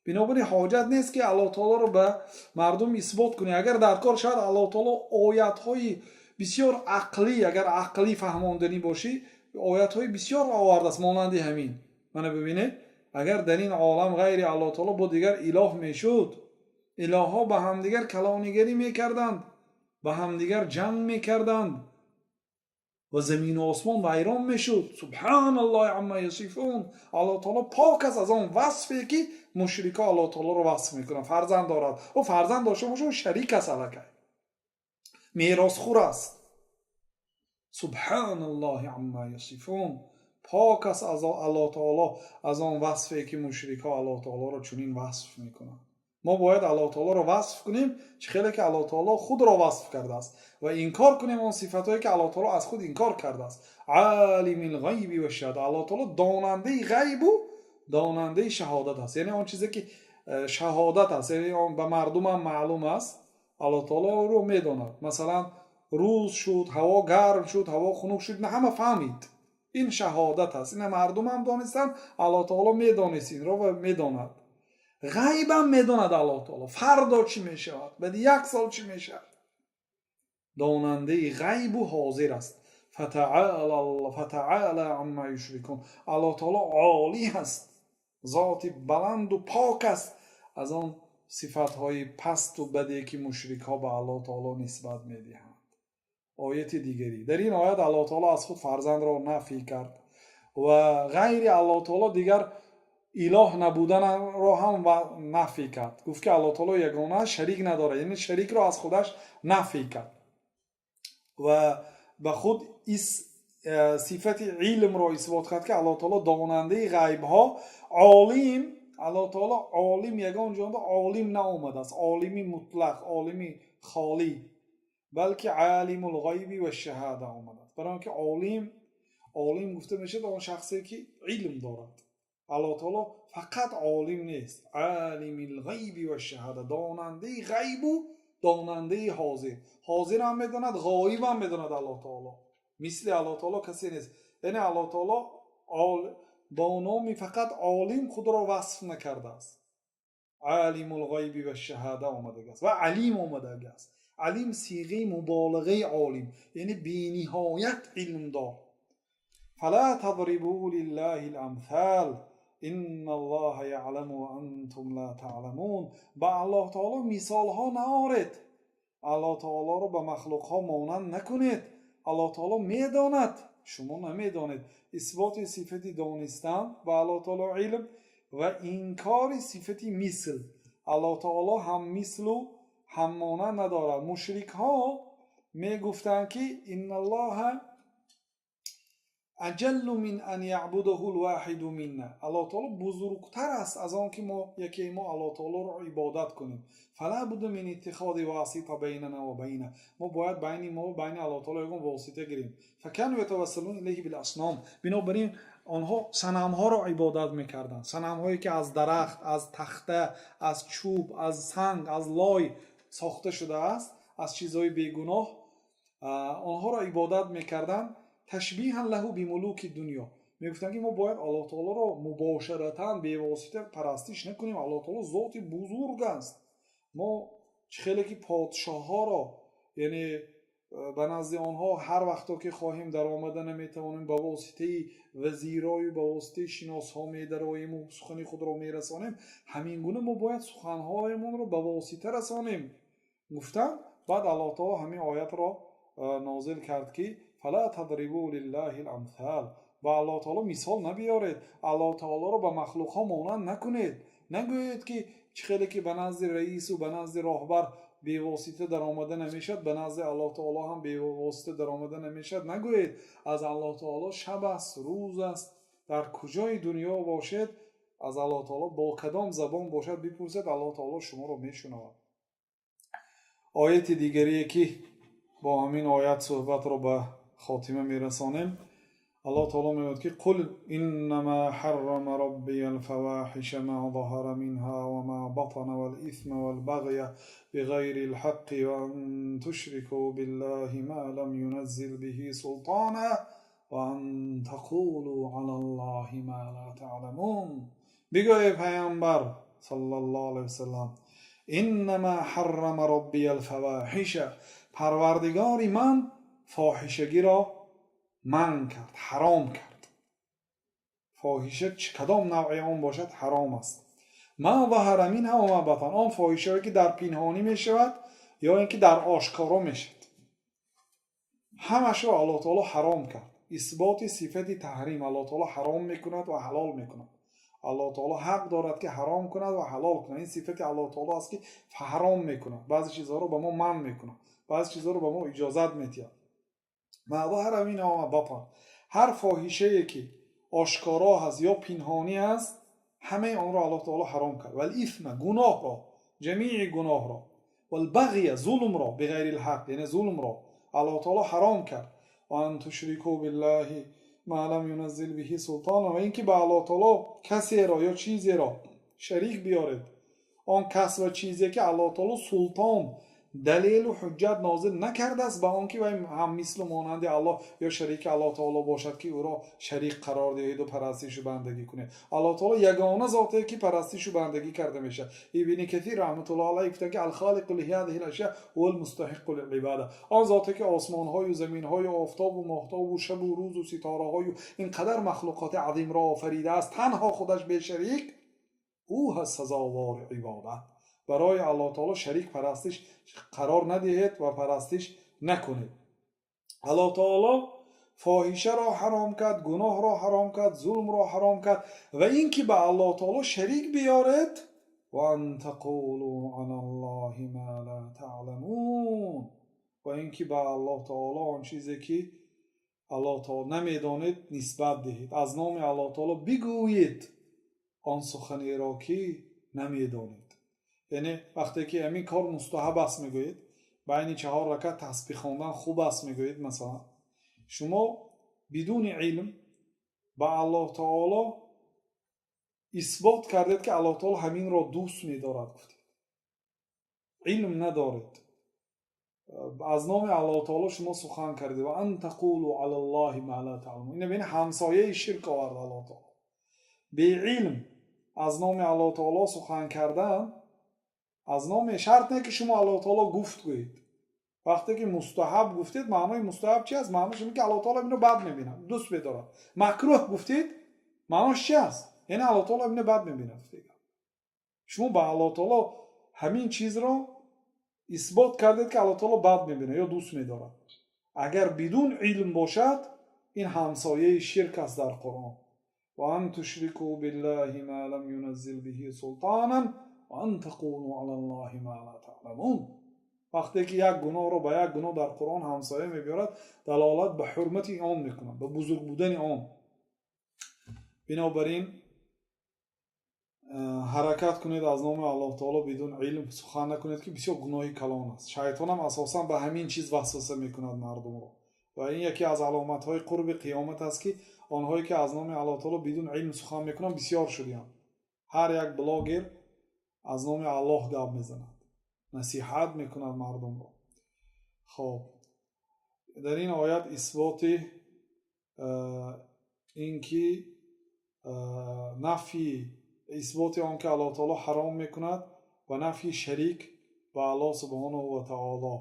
بنابراین حاجت نیست که الله تعالی رو به مردم اثبات کنی. اگر در کار شاید الله تعالی آیات‌های بسیار عقلی، اگر عقلی فهماندنی باشی، آیات‌های بسیار آورده است مانند همین. منو ببینید، اگر در این عالم غیر الله تعالی با دیگر اله میشد، اله ها به همدیگر کلانیگری میکردند، به همدیگر جنگ میکردند و زمین و آسمان ویران میشد. سبحان الله عما یصفون. الله تعالی پاک است از آن وصفی که مشرکا الله تعالی رو وصف میکنن. فرزند دارد، و فرزند داشته باشه شریک است، الکی میراث خور است. سبحان الله عما یصفون. پاک است از الله تعالی از آن وصفی که مشرکا الله تعالی رو چنین وصف میکنن. ما باید الله تعالی رو وصف کنیم چه خیلی که الله تعالی خود را وصف کرده است و انکار کنیم اون صفاتایی که الله تعالی از خود انکار کرده است. عالم الغیب و شهادت، الله تعالی داننده غیب و داننده شهادت است. یعنی اون چیزی که شهادت است، یعنی اون به مردم هم معلوم است، الله تعالی رو میداند. مثلا روز شد، هوا گرم شد، هوا خنک شد، نه همه فهمید. این شهادت است. این مردم هم دانستن، الله تعالی میدانست این را و میداند. غیب هم میداند الله تعالی فردا چی میشود، بعد 1 سال چی میشود. داننده غیب و حاضر است. فتعال عما یشرکون. الله تعالی عالی است، ذات بلند و پاک است از آن صفتهای پست و بدی که مشرک ها به الله تعالی نسبت میدهند. آیت دیگری، در این آیت الله تعالی از خود فرزند را نفی کرد و غیر الله تعالی دیگر اله نبودن را هم نفی کرد. گفت که الله تعالی یگانه شریک نداره، یعنی شریک را از خودش نفی کرد و به خود صفت علم را اثبات کرد که الله تعالی داننده غیب ها، عالم. الله تعالی عالم یگان جانده عالم نآمده است، عالمی مطلق، عالمی خالی، بلکه عالم الغیب و شهاده آمده است. برای اینکه عالم گفته میشه به اون شخصی که علم دارد. الله تعالی فقط عالم نیست، عالم الغیب و شهاده، داننده غیب و داننده حاضر هم میداند، غایب هم میداند. الله تعالی مثل الله تعالی کسی نیست. یعنی الله تعالی با نام فقط عالم خود را وصف نکرده است، عالم الغیب و شهاده آمده است و علیم آمده است. علیم صیغه مبالغه عالم، یعنی بی‌نهایت علم دار. فلا تضربوا لله الامثال ان الله یعلم و انتم لا تعلمون. با الله تعالی مثال ها نآرید، الله تعالی رو به مخلوق ها مانند نکنید. الله تعالی میداند، شما نمیدانید. اثبات صفت دانستن و الله تعالی علم و انکار صفت مثل. الله تعالی هم مثل و هم مانند ندارد. مشرک ها میگفتند که ان الله اجل من ان یعبده الواحد منا. الله تعالی بزرگتر است از آن که ما یکی ما الله تعالی را عبادت کنیم. فلا بد من اتخاذ واسطه بیننا و بینه. ما باید بین ما و بین الله تعالی یک واسطه گیریم. فکانوا یتوسلون الیه بالاصنام. بنابراین آنها صنم ها را عبادت میکردند، صنم هایی که از درخت، از تخته، از چوب، از سنگ، از لای ساخته شده است، از چیزهای بیگناه، آنها را عبادت میکردند. تشبیها له بملوک دنیا. میگفتن که ما باید الله تعالی را مباشرتا به واسطه پرستش نکنیم. الله تعالی ذات بزرگ است. ما خیلی که پادشاه ها را، یعنی به نزد آنها هر وقتا که خواهیم در آمده نمیتوانیم، به واسطه وزیرای، به واسطه شناس ها میدراییم و سخن خود را میرسانیم. همین گونه ما باید سخن هایمان را به واسطه رسانیم. گفتن بعد الله تعالی همین آیت را نازل کرد که فلا تضربوا لله الامثال. با الله تعالی مثال نبیارید، الله تعالی را به مخلوق ها مانند نکنید. نگویید که خیلی که به نزد رئیس و به نزد راهبر به واسطه در آمده نمیشد، به نزد الله تعالی هم به واسطه در آمده نمیشد. نگویید از الله تعالی شب است، روز است، در کجای دنیا باشد، از الله تعالی با کدام زبان باشد بپرسید، الله تعالی شما را میشنود. آیت دیگری که با همین آیت صحبت را به خاتمه میرسانیم، الله تعالی میگوید که قل انما حرم ربی الفواحش ما ظهر منها وما بطن والاثم والبغي بغیر الحق وان تشركوا بالله ما لم ينزل به سلطانا وان تقولوا على الله ما لا تعلمون. بگوی پیامبر صلی الله علیه وسلم، انما حرم ربی الفواحش، پروردگار من فاحشگی را من کرد، حرام کرد. فاحشه کدام نوعی آن باشد حرام است. ما ظهر منها و ما بطن، آن فاحشه که در پنهانی می شود یا اینکه در آشکارا می شود، همش را الله تعالی حرام کرد. اثبات صفت تحریم، الله تعالی حرام میکند و حلال میکند. الله تعالی حق دارد که حرام کند و حلال کند. این صفت الله تعالی است که حرام میکند، بعضی چیزها رو به ما منع میکند، بعضی چیزها رو به ما اجازت میدهد. ما ظهر منها و ما بطن، هر فاحشه‌ای که آشکارا هست یا پنهانی است، همه آن را الله تعالی حرام کرد. ولی اثم، گناه را جمیع گناه را و البغی ظلم را بغیر الحق، یعنی ظلم را الله تعالی حرام کرد. و ان تشرکوا بالله ما لم ينزل به سلطانا، و اینکه به الله تعالی کسی را یا چیزی را شریک بیارید، آن کس و چیزی که الله تعالی سلطان دلیل و حجت نازل نکرده است به آن که وی هم مثل مانند الله یا شریک الله تعالی باشد که او را شریک قرار دهید و پرستش و بندگی کنید. الله تعالی یگانه ذاتی که پرستش و بندگی کرده میشه. ابن کثیر رحمت الله علیه گفته که الخالق لهذه الاشیاء هو المستحق للعباده، آن ذاتی که آسمان های و زمین های و آفتاب و ماهتاب و شب و روز و ستاره های و اینقدر مخلوقات عظیم را آفریده است تنها خودش به شریک، او هست سزاوار عبادت. برای الله تعالی شریک پرستش قرار ندهید و پرستش نکنید. الله تعالی فاحشه را حرام کرد، گناه را حرام کرد، ظلم را حرام کرد و اینکه به الله تعالی شریک بیارید و ان تقولوا علی الله ما لا تعلمون، و اینکه به الله تعالی آن چیزی که الله تعالی نمیدانید نسبت دهید. از نام الله تعالی بگویید آن سخنی را که نمیدانید. یعنی وقتی که همین کار مستحب است میگویید، بین 4 رکعت تسبیح خواندن خوب است میگویید، مثلا شما بدون علم به الله تعالی اثبات کردید که الله تعالی همین را دوست می‌دارد، گفتید علم ندارید، از نام الله تعالی شما سخن کردید. و ان تقولوا علی الله ما لا تعلمون، این بین همسایه شرک آورد الله تعالی. به علم از نام الله تعالی سخن کردن، از نام شرط نه که شما الله تعالی گفت گویید. وقتی که مستحب گفتید، معنای مستحب چی است؟ معناش اینه که الله تعالی اینو بد می‌بیند، دوست می‌دارد. مکروه گفتید، معناش چی است؟ یعنی الله تعالی اینو بد می‌بیند. شما با الله تعالی همین چیز را اثبات کردید که الله تعالی بد می‌بیند یا دوست می‌دارد. اگر بدون علم باشد، این همسایه شرک است در قرآن. و ان تشرکوا بالله ما لم ينزل به سلطانا و ان تقولوا علی الله ما لا تعلمون. وقتی که یک گناه رو با یک گناه در قرآن همسایه می‌بیارد، دلالت به حرمت آن می‌کند، به بزرگ بودن آن. بنابراین حرکت کنید از نام الله تعالی بدون علم سخن نکنید که بسیار گناهی کلان است. شیطان هم اساسا به همین چیز وسوسه می‌کند مردم را، و این یکی از علامت‌های قرب قیامت است که آنهایی که از نام الله تعالی بدون علم سخن می‌کنند بسیار شدند. هر یک بلاگر از نام الله گپ می‌زند، نصیحت می‌کند مردم را. خب در این آیت اثبات اینکه نفی اثبات آن که الله تعالی حرام می‌کند و نفی شریک با الله سبحانه و تعالی،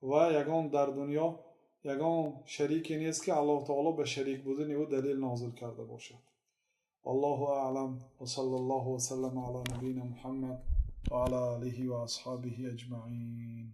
و یگان در دنیا یگان شریکی نیست که الله تعالی به شریک بودن او دلیل نازل کرده باشد. الله اعلم و صلی الله و سلم علی نبینا محمد و علی آله و اصحابه اجمعین.